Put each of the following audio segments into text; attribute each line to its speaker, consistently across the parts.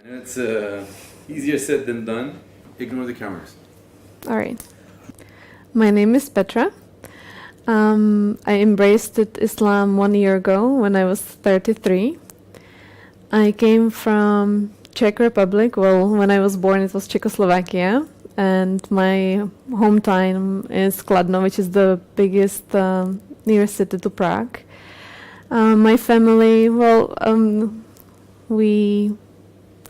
Speaker 1: And it's easier said than done. Ignore the cameras.
Speaker 2: All right. My name is Petra. I embraced Islam 1 year ago when I was 33. I came from Czech Republic. Well, when I was born, it was Czechoslovakia. And my hometown is Kladno, which is the biggest nearest city to Prague. My family,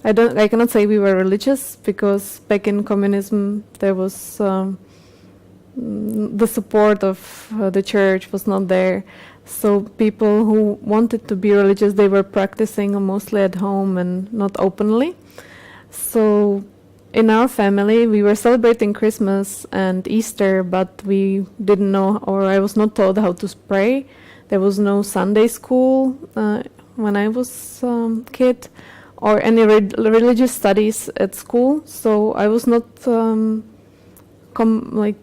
Speaker 2: I cannot say we were religious because back in communism there was the support of the church was not there. So people who wanted to be religious, they were practicing mostly at home and not openly. So in our family, we were celebrating Christmas and Easter, but we didn't know, or I was not taught how to pray. There was no Sunday school when I was kid, or any religious studies at school. So I was not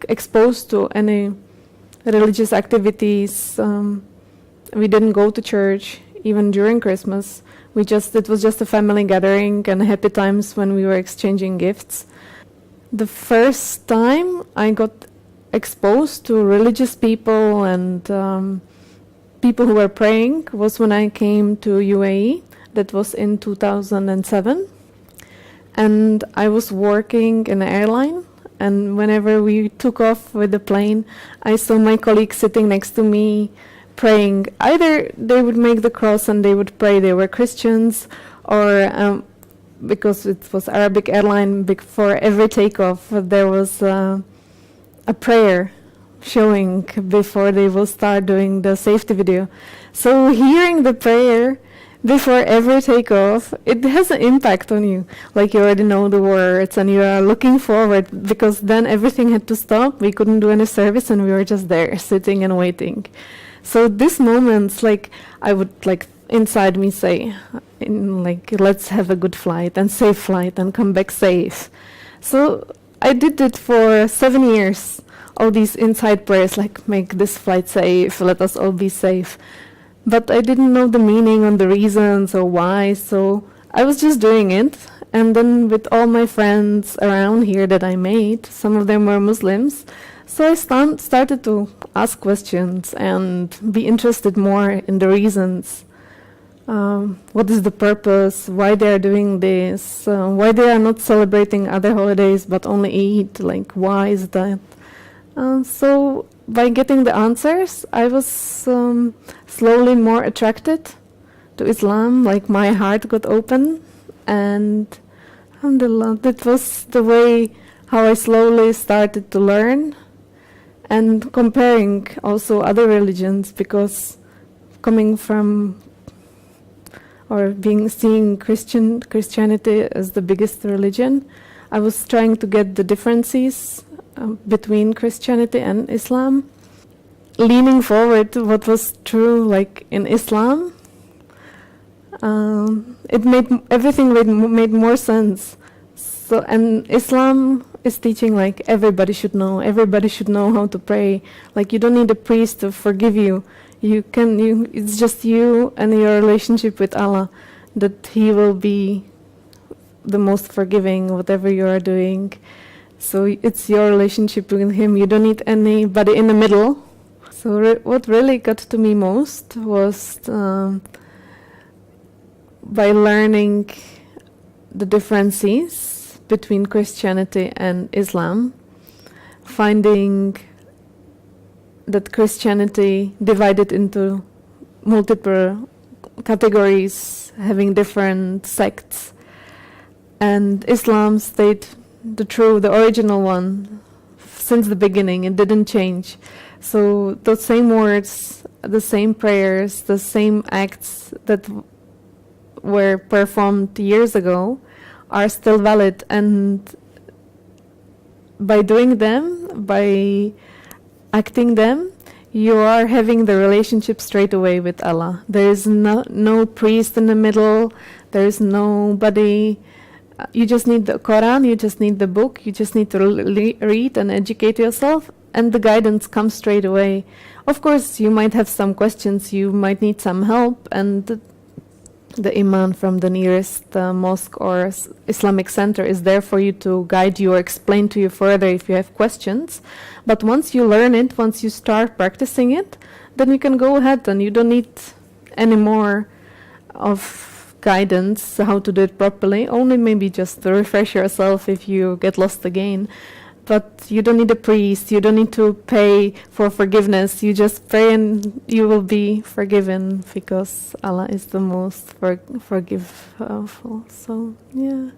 Speaker 2: exposed to any religious activities. We didn't go to church even during Christmas. It was just a family gathering and happy times when we were exchanging gifts. The first time I got exposed to religious people and people who were praying was when I came to UAE. That was in 2007. And I was working in an airline. And whenever we took off with the plane, I saw my colleagues sitting next to me praying. Either they would make the cross and they would pray, they were Christians, or because it was Arabic airline, before every takeoff there was a prayer showing before they will start doing the safety video. So hearing the prayer before every takeoff, it has an impact on you. Like you already know the words and you are looking forward, because then everything had to stop. We couldn't do any service and we were just there sitting and waiting. So these moments, I would inside me say, let's have a good flight and safe flight and come back safe. So I did it for 7 years. All these inside prayers, make this flight safe, let us all be safe. But I didn't know the meaning and the reasons or why, so I was just doing it. And then with all my friends around here that I made, some of them were Muslims, so I started to ask questions and be interested more in the reasons. What is the purpose? Why they are doing this? Why they are not celebrating other holidays but only Eid? Why is that? So by getting the answers, I was slowly more attracted to Islam. My heart got open, and alhamdulillah, that was the way how I slowly started to learn. And comparing also other religions, because coming from or seeing Christianity as the biggest religion, I was trying to get the differences between Christianity and Islam. Leaning forward to what was true, in Islam, everything made more sense. So, and Islam is teaching everybody should know how to pray. You don't need a priest to forgive you. It's just you and your relationship with Allah, that He will be the most forgiving whatever you are doing. So it's your relationship with Him. You don't need anybody in the middle. So what really got to me most was by learning the differences between Christianity and Islam, finding that Christianity divided into multiple categories, having different sects, and Islam stayed the original one since the beginning. It didn't change. So the same words, the same prayers, the same acts that were performed years ago are still valid, and by doing them, by acting them, you are having the relationship straight away with Allah. There is no priest in the middle, there is nobody. You just need the Quran, you just need the book, you just need to read and educate yourself, and the guidance comes straight away. Of course, you might have some questions, you might need some help, and the imam from the nearest mosque or Islamic center is there for you to guide you or explain to you further if you have questions. But once you learn it, once you start practicing it, then you can go ahead and you don't need any more of guidance how to do it properly. Only maybe just to refresh yourself if you get lost again. But you don't need a priest, you don't need to pay for forgiveness. You just pray and you will be forgiven because Allah is the most forgiveful. So, yeah.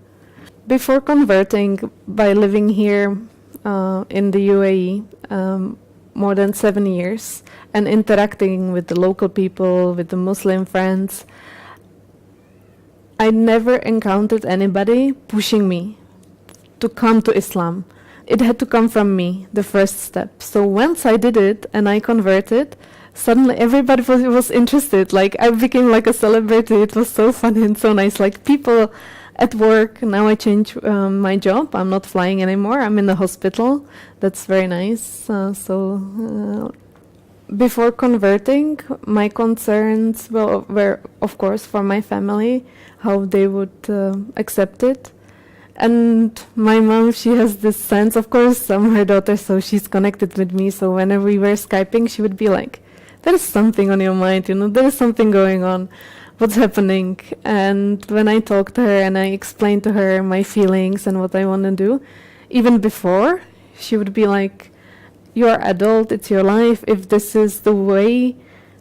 Speaker 2: Before converting, by living here in the UAE more than 7 years and interacting with the local people, with the Muslim friends, I never encountered anybody pushing me to come to Islam. It had to come from me, the first step. So once I did it and I converted, suddenly everybody was interested. Like I became like a celebrity. It was so fun and so nice. Like people at work, now I changed my job. I'm not flying anymore. I'm in the hospital. That's very nice. Before converting, my concerns were, of course, for my family, how they would accept it. And my mom, she has this sense, of course, I'm her daughter, so she's connected with me. So whenever we were Skyping, she would be like, there is something on your mind, there is something going on. What's happening? And when I talked to her and I explained to her my feelings and what I want to do, even before, she would be like, you're adult, it's your life. If this is the way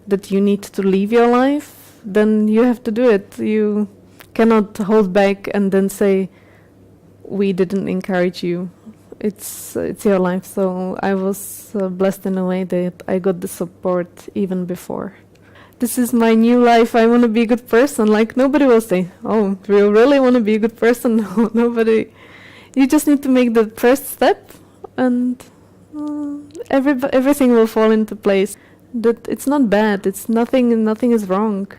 Speaker 2: that you need to live your life, then you have to do it. You cannot hold back and then say, we didn't encourage you. It's your life. So I was blessed in a way that I got the support even before. This is my new life. I want to be a good person. Like nobody will say, "Oh, do you really want to be a good person?" No, nobody. You just need to make the first step, and everything will fall into place. That it's not bad. It's nothing. Nothing is wrong,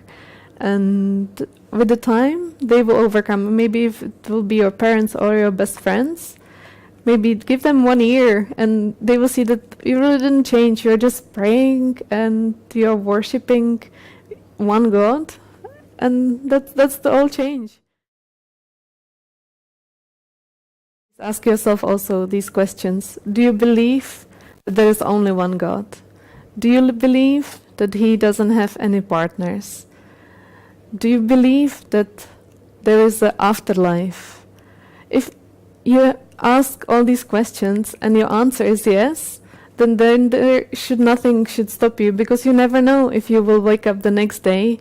Speaker 2: and with the time, they will overcome. Maybe if it will be your parents or your best friends, maybe give them 1 year and they will see that you really didn't change. You're just praying and you're worshipping one God, and that's the whole change. Ask yourself also these questions. Do you believe that there is only one God? Do you believe that He doesn't have any partners? Do you believe that there is an afterlife? If you ask all these questions and your answer is yes, then nothing should stop you, because you never know if you will wake up the next day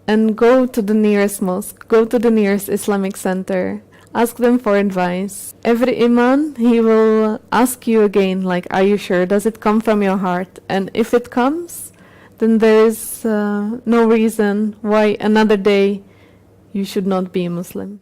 Speaker 2: and go to the nearest mosque, go to the nearest Islamic center, ask them for advice. Every imam, he will ask you again, like, are you sure? Does it come from your heart? And if it comes, then there is no reason why another day you should not be a Muslim.